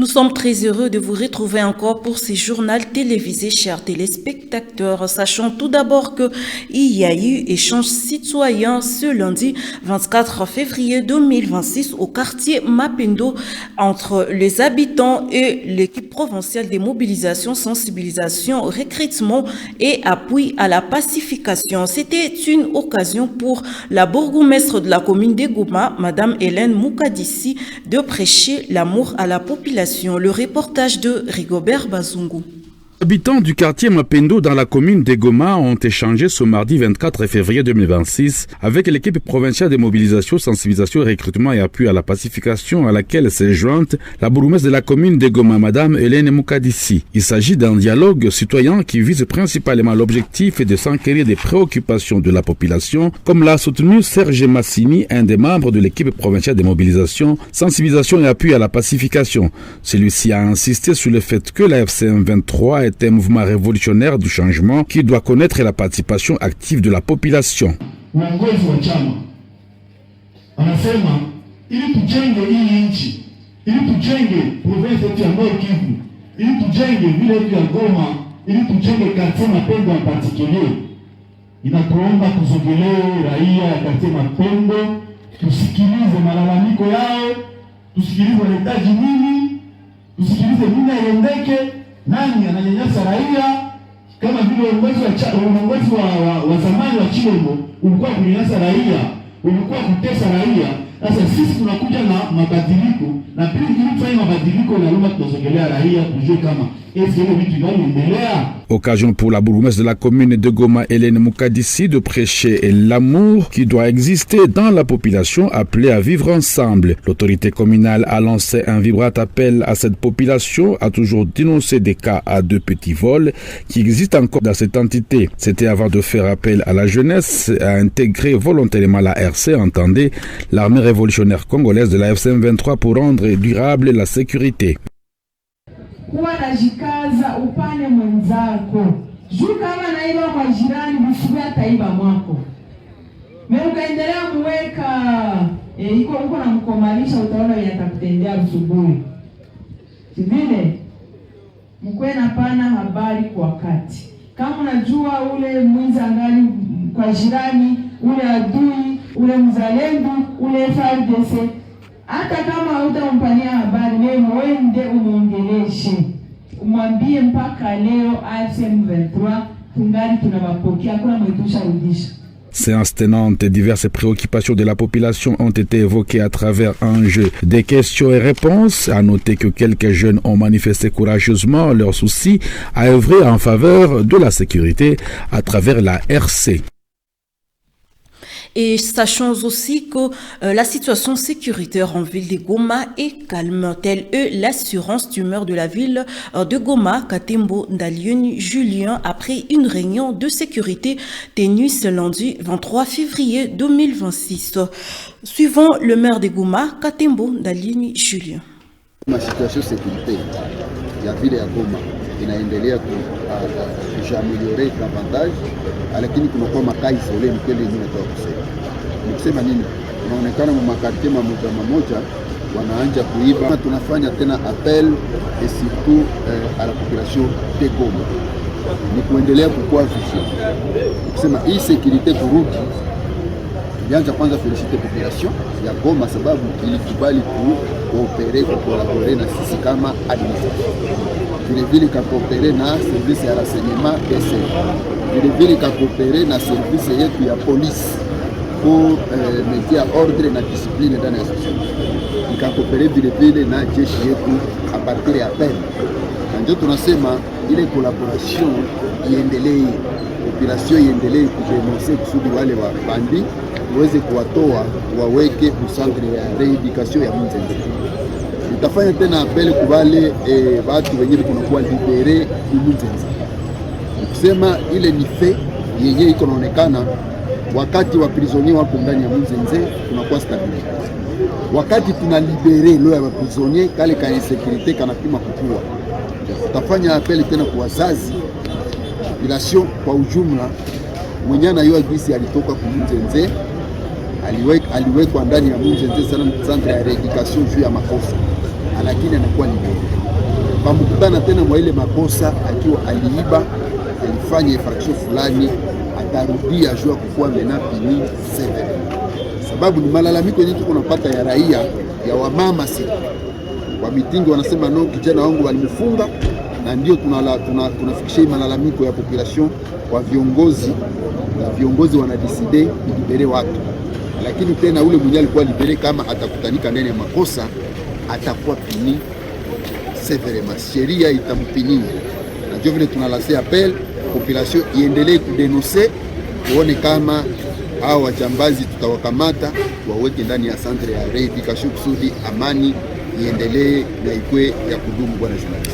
Nous sommes très heureux de vous retrouver encore pour ce journal télévisé, chers téléspectateurs. Sachant tout d'abord qu'il y a eu échange citoyen ce lundi 24 février 2026 au quartier Mapendo entre les habitants et l'équipe provinciale des mobilisations, sensibilisation, recrutement et appui à la pacification. C'était une occasion pour la bourgmestre de la commune de Goma, Madame Hélène Moukadissi, de prêcher l'amour à la population. Le reportage de Rigobert Bazungu. Les habitants du quartier Mapendo dans la commune de Goma ont échangé ce mardi 24 février 2026 avec l'équipe provinciale de mobilisation, sensibilisation, recrutement et appui à la pacification à laquelle s'est jointe la bourgmestre de la commune de Goma, Madame Hélène Moukadissi. Il s'agit d'un dialogue citoyen qui vise principalement l'objectif de s'enquérir des préoccupations de la population, comme l'a soutenu Serge Massini, un des membres de l'équipe provinciale de mobilisation, sensibilisation et appui à la pacification. Celui-ci a insisté sur le fait que la FCM 23 est un mouvement révolutionnaire du changement qui doit connaître la participation active de la population. Uongozi wa chama anasema ili tujenge hii nchi, ili tujenge province yetu ya Nord Kivu, ili tujenge vile yetu ya Goma, ili tujenge quartier Mapendo en particulier, inatuomba tusogelee raia ya quartier Mapendo, tusikilize malalamiko yao, tusikilize wanahitaji nini, tusikilize nini aiendeke, nani ananyanyasa raia. Kama vile uongozi wa zamani wa Chilombo ulikuwa kunyanyasa raia, ulikuwa kutesa raia. Sasa sisi tunakuja na mabadiliko, na pili kufanya mabadiliko na luma tunasogelea raia tujue kama est-ce que vitu vinaendelea. Occasion pour la bourgmestre de la commune de Goma, Hélène Moukadissi, de prêcher l'amour qui doit exister dans la population appelée à vivre ensemble. L'autorité communale a lancé un vibrant appel à cette population à toujours dénoncer des cas à deux petits vols qui existent encore dans cette entité. C'était avant de faire appel à la jeunesse à intégrer volontairement la RC, entendez, l'armée révolutionnaire congolaise de la FCM 23 pour rendre durable la sécurité. Kuwa najikaza upane mwenzako. Juu kama naiba kwa jirani bisubia taiba mwako. Ukaendelea muweka iko huko na mkomalisha, utaona yatakutendea usubuhi. Sivile mkwe na pana habari kwa wakati. Kama unajua ule mwizi angali kwa jirani, ule adui, ule mzalendo, ule FARDC, hata kama hutampania habari, wewe mwende umuongeleshe. Umwambie mpaka leo AFCM 23 tungali tunawapokea, kuna mwetusha rudisha. Séances tenantes et diverses préoccupations de la population ont été évoquées à travers un jeu des questions et réponses. À noter que quelques jeunes ont manifesté courageusement leurs soucis à œuvrer en faveur de la sécurité à travers la RC. Et sachons aussi que la situation sécuritaire en ville de Goma est calme, telle l'assurance du maire de la ville de Goma, Katembo Ndalioni Julien, après une réunion de sécurité tenue ce lundi 23 février 2026. Suivant le maire de Goma, Katembo Ndalioni Julien. La situation sécurité ya ville ya Goma inaendelea kuaméliorer davantage, lakini kunakuwa makaa isole mkweli yenyewe natoka kusema. Nikusema nini? Inaonekana makartie mamoja wanaanja kuiba. Tunafanya tena appel et surtout à la population de Goma. Ni kuendelea kukua vision. Nikusema hii sécurité kurudi. Tulianza kwanza féliciter population ya Goma sababu ilikubali kuopere, kukolaborer na sisi kama administration. Vile kakopere na service ya renseignement PC. Vile kakopere na service yetu ya police pour metia ordre na discipline ndani ya society. Kakopere vile na jeshi yetu a partir ya peine. Ndio tunasema ile collaboration iendelee, population iendelee kudenoncer kusudi wale wa bandi uweze kuwatoa waweke centre ya rééducation ya Munzenze. Tutafanya tena appel kubale watu wengine kunakuwa libere Munzenze. Kusema ile ni fait yenye iko naonekana wakati wa prisonnier wako ndani ya Munzenze tunakuwa stabilité. Wakati tuna libere leo ya prisonnier kale ka insécurité kanapima kukua. Tutafanya appel tena kwa wazazi, population kwa ujumla, mwenye anayua gisi alitoka ku Munzenze aliwekwa ndani ya Munzenze sana centre ya rééducation juu ya makosa. lakini anakuwa libere. Pamukutana tena mwa ile makosa akiwa aliiba, alifanya infraction fulani, atarudia jua kukuwa mena pini severe. Sababu ni malalamiko yenye tuko napata ya raia ya wamama siku wa mitingi wanasema no, kijana wangu walimfunga, na ndio tunafikisha malalamiko ya population kwa viongozi, na viongozi wanadecide libere watu. Lakini tena ule mwenye alikuwa libere kama atakutanika ndani ya makosa atakuwa pini severement, sheria itampini. Na ndio vile tunalase appel population iendelee kudenoncer, tuone kama hao wajambazi tutawakamata, waweke ndani ya centre ya reeducation kusudi amani iendelee na ikwe ya kudumu. Bwana journaliste.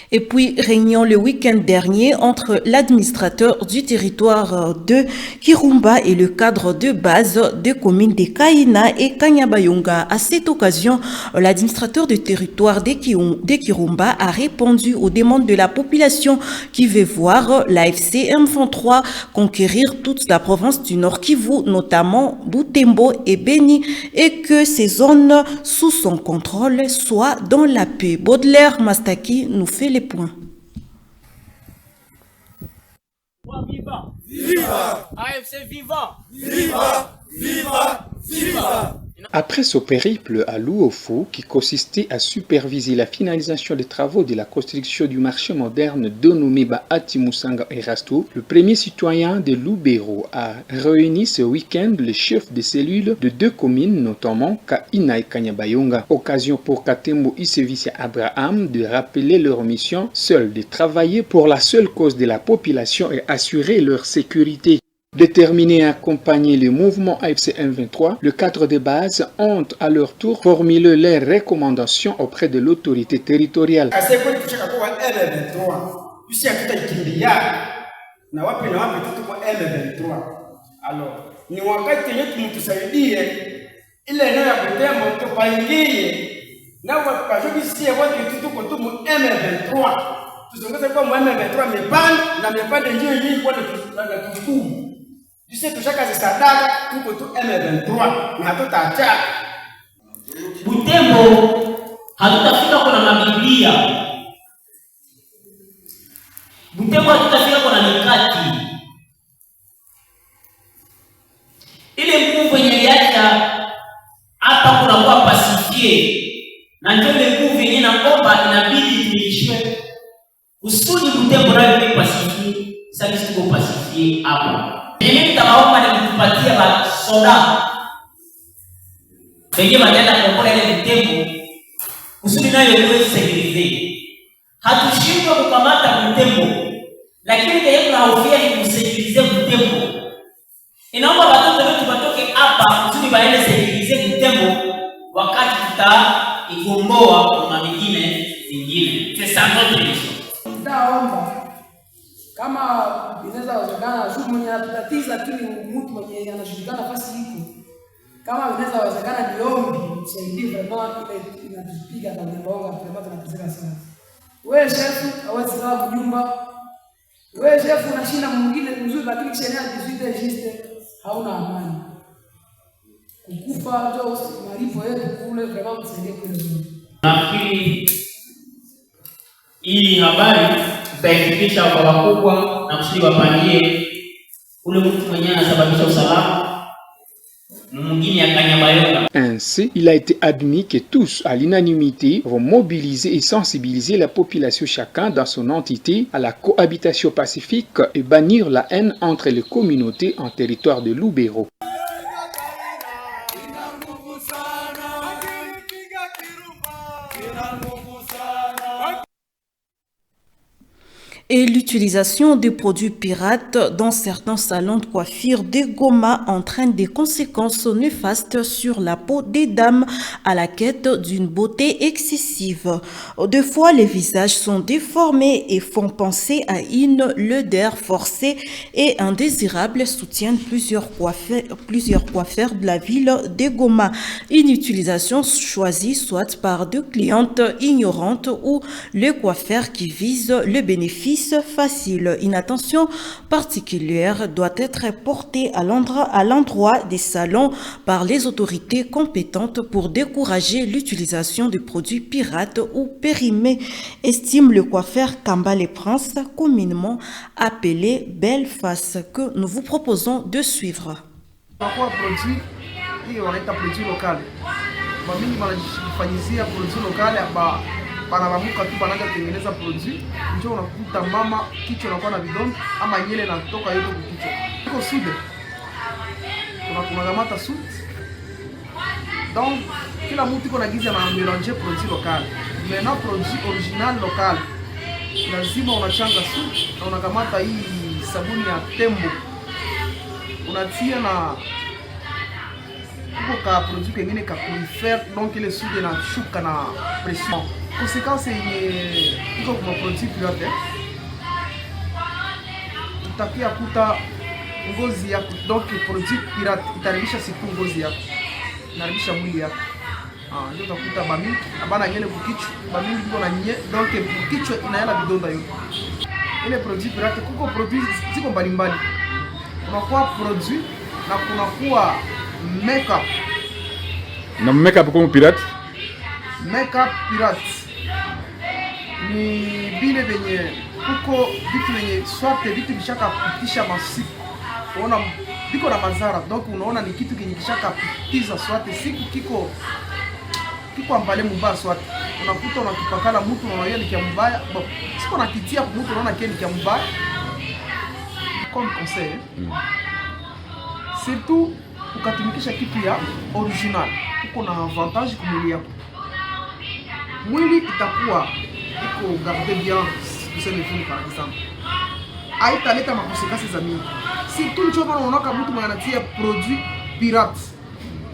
Et puis, réunion le week-end dernier entre l'administrateur du territoire de Kirumba et le cadre de base des communes de Kaina et Kanyabayonga. À cette occasion, l'administrateur du territoire de Kirumba a répondu aux demandes de la population qui veut voir l'AFC M23 conquérir toute la province du Nord Kivu, notamment Butembo et Beni, et que ces zones sous son contrôle soient dans la paix. Baudelaire Mastaki nous fait les points. Viva! Viva! AFC viva! Viva! Viva! Viva! Après ce périple à Luofu, qui consistait à superviser la finalisation des travaux de la construction du marché moderne dénommé Bahati Musanga Erasto, le premier citoyen de Lubero a réuni ce week-end les chefs de cellules de 2 communes, notamment Kaina et Kanyabayonga. Occasion pour Katembo Isevicia Abraham de rappeler leur mission, seule de travailler pour la seule cause de la population et assurer leur sécurité. Déterminés à accompagner le mouvement AFC M23, le cadre de base ont à leur tour formulé leurs recommandations auprès de l'autorité territoriale. Alors, ni wakati yetu mtusaidie ile eneo ya Butembo tupaingie na wapajibisia watu tuko tu mu M23. Tuzongeze kwa mu M23 mipande na mipande ndio hii kwa na tukumu. Jise tushaka zisadaka tuko tu M23 na hatutaacha. Butembo hatutafika kwa mabiblia. Butembo hatutafika kwa mikati. Ile nguvu yenye iliacha hapa kuna kwa pasifie. Na ndio ile nguvu yenye naomba inabidi tuishwe. Usudi Butembo nayo ni pasifie. Sasa tuko pasifie hapa. Mimi nitaomba nikupatie basoda. Pengine wanaenda kuokola ile Butembo. Usudi nayo iwe sekurize. Hatushindwe kukamata Butembo. Lakini kile tunahofia ni kusekurize Butembo. Inaomba watoto wetu watoke hapa usudi baende sekurize Butembo wakati tutaikomboa na mingine zingine. Sasa ndio hicho. Nitaomba kama inaweza wezekana shughuli mwenye anatatiza tu mtu mwenye anashirikana nafasi hiko. Kama inaweza wezekana niombi msaidie vraiment ile inatupiga kwa mbonga tunapata tunateseka sana. Wewe chef hawezi sababu nyumba. Wewe chef unashinda mwingine mzuri lakini sheria disite juste hauna amani. Kukufa ndio malipo yetu kule vraiment msaidie kule. Nafikiri hii habari tutaifikisha kwa wakubwa na kusudi wapangie ule mtu mwenyewe anasababisha usalama mwingine ya Kanyabayonga. Ainsi, il a été admis que tous, à l'unanimité, vont mobiliser et sensibiliser la population chacun dans son entité à la cohabitation pacifique et bannir la haine entre les communautés en territoire de Lubero. Et l'utilisation des produits pirates dans certains salons de coiffure de Goma entraîne des conséquences néfastes sur la peau des dames à la quête d'une beauté excessive. Deux fois, les visages sont déformés et font penser à une laideur forcée et indésirable, soutiennent plusieurs coiffeurs de la ville de Goma. Une utilisation choisie soit par deux clientes ignorantes ou le coiffeur qui vise le bénéfice lisse, facile. Une attention particulière doit être portée à l'endroit des salons par les autorités compétentes pour décourager l'utilisation de produits pirates ou périmés, estime le coiffeur Kambale Prince, communément appelé Belle Face, que nous vous proposons de suivre. Kwa produit hii wanaita produit local. Mingi wanajifanyizia produit local banalamuka tu banaga tengeneza produit. Ndio unakuta mama kichwa inakuwa na vidonda ama nyele inatoka yote kichwa. Iko sude. Tunakamata suit. Donc kila mtu iko na giza na mélanger produit local. Maintenant produit original local. Lazima unachanga suit na unakamata hii sabuni ya Tembo. Unatia na ka produit kengine ka purifier donc ile sude na shuka na pression. Conséquence yenye iko kwa produit pirate. Utakia kuta ngozi yako, donc produit pirate itaribisha siku ngozi yako. Naribisha mwili yako. Ndio utakuta bamingi abana nyele kukichwa, bamingi iko na nye donc kukichwa inaela vidonda yote. Ile produit pirate kuko produit ziko mbalimbali. Kunakuwa produit na kunakuwa makeup. Na makeup kama pirate? Makeup pirate ni bile venye kuko vitu venye swate vitu vishaka pitisha masiku. Unaona biko na madhara, donc unaona ni kitu kenye kishaka pitiza swate siku kiko ambale mbaya swate. Unakuta unakipakala mtu unaona ni kia mbaya, siko nakitia mtu unaona kia ni kia mbaya. Comme conseil. Surtout ukatumikisha kitu ya original, uko na avantage kumwili yako. Mwili itakuwa iko garde bien, tuseme tu par exemple. Haitaleta makonsekansi za mingi. Surtout njoo bana unaona mtu mwenye anatia produit pirate.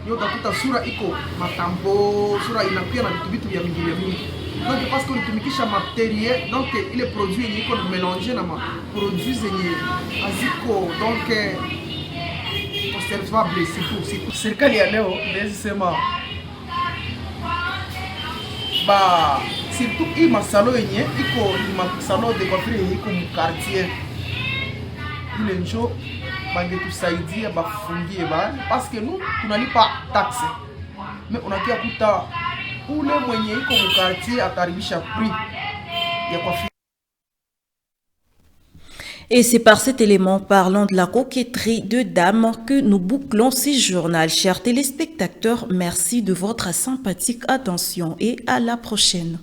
Yo utakuta sura iko matambo, sura inakuwa na vitu vya mingi vya mingi. Donc parce que ulitumikisha matériel, donc ile produit yenye iko mélanger na produits zenye aziko donc observable siku. Serikali ya leo inaweza sema surtout hii masalo yenye iko ni masalo de coiffure yenye iko mu quartier. Ile njo bangetusaidia bafungie bali parce que nous tunalipa taxe. Mais unakia kuta ule mwenye iko mu quartier ataribisha prix ya coiffure. Et c'est par cet élément parlant de la coquetterie de dames que nous bouclons ce journal. Chers téléspectateurs, merci de votre sympathique attention et à la prochaine.